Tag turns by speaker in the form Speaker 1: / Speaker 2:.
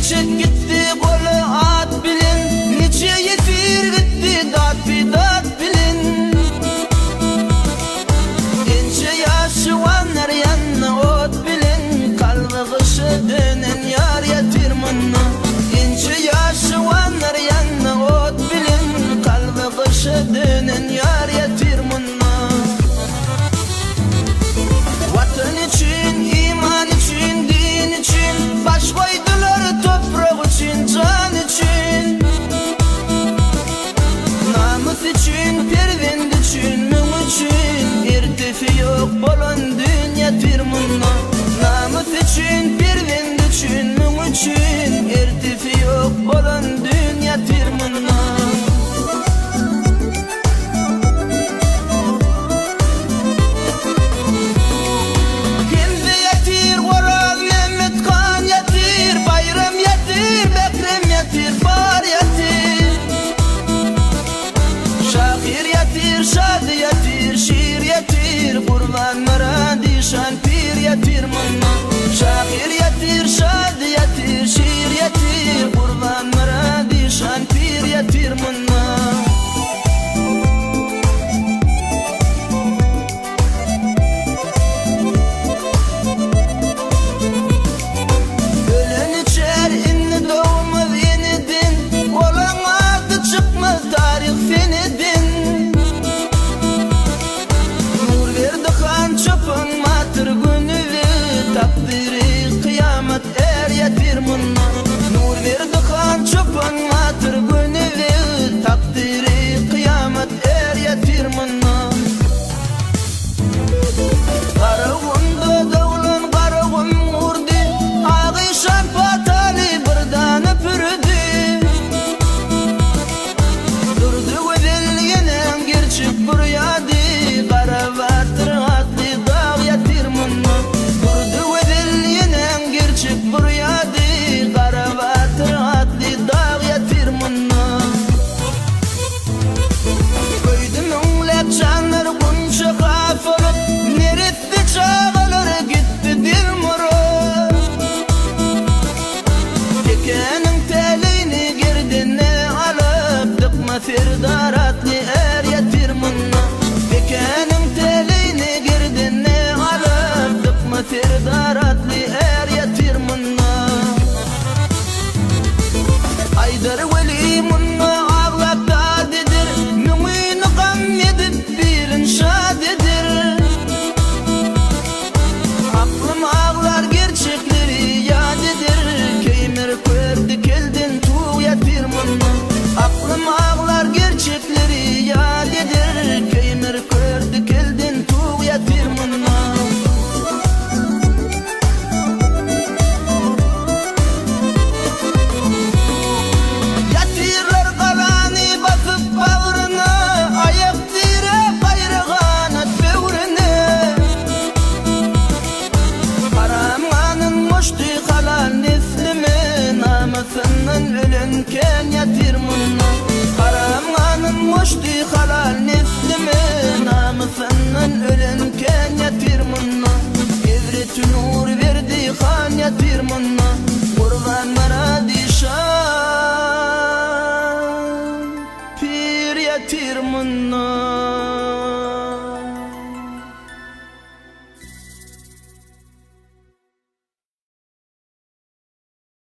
Speaker 1: geçip gitti kolu at bilin, nice yetir gitti dat bidat bilin. Gençe yaşı vanlar yanına ot bilin, kalbi kışı dönen yar yetir mınna. Gençe yaşı vanlar yanına ot bilin, kalbi kışı dönen yar yetir mınna. Vatan için, iman için, din için, baş koydular toprak için, can için. Namus için, pervend için, müm için, irtifi yok bolan dünya tirmunna. Namus için, pervend için, müm için, irtifi yok bolan dünya tirmunna. Şad yatir, şiir yatir, kurban maradi şan pir yatir mınna. Şakir yatir, şad yatir, şiir yatir, kurban maradi şan pir yatir mınna. Ölen içer inni doğmaz yenidin, olan adı çıkmaz tarih fenidin. Çöpün matır günü takdiri kıyamet er yetir mınna. Nur verdi kan çöpün matır günü takdiri kıyamet er yetir mınna. Karağımda dağılan karağım vurdu, ağışan patali birden öpürdü. Durdu ve belgenen gerçek buryadı, karavatır atlı dağ yatir mınna. Durdu ve belgenen gerçek buryadı, karavatır atlı dağ yatir mınna. Koydum önlep canlar bunca kafalık, neretti çağalar gitti dil muru. Tekenin telini girdine alıp, tıkma firdar atlı er yatir mınna. Tekenin telini girdine alıp, tıkma firdar atlı er yatir mınna. Haydar veli mınna ağlap dadidir, mümini gam edip bilin şadidir. Aklım ağlar gerçekleri yadidir, keymir kördü keldin tuğ yatir mınna. Aklım ağlar gerçekleri yadidir, keymir kördü keldin tuğ yatir mınna. Yatirler kalani basıp bağrına, ayak dire bayrağına böğrüne. Karamganın muşti kalan neslimi, namusından ölenken yatir mınna. Karamganın muşti kalan neslimi,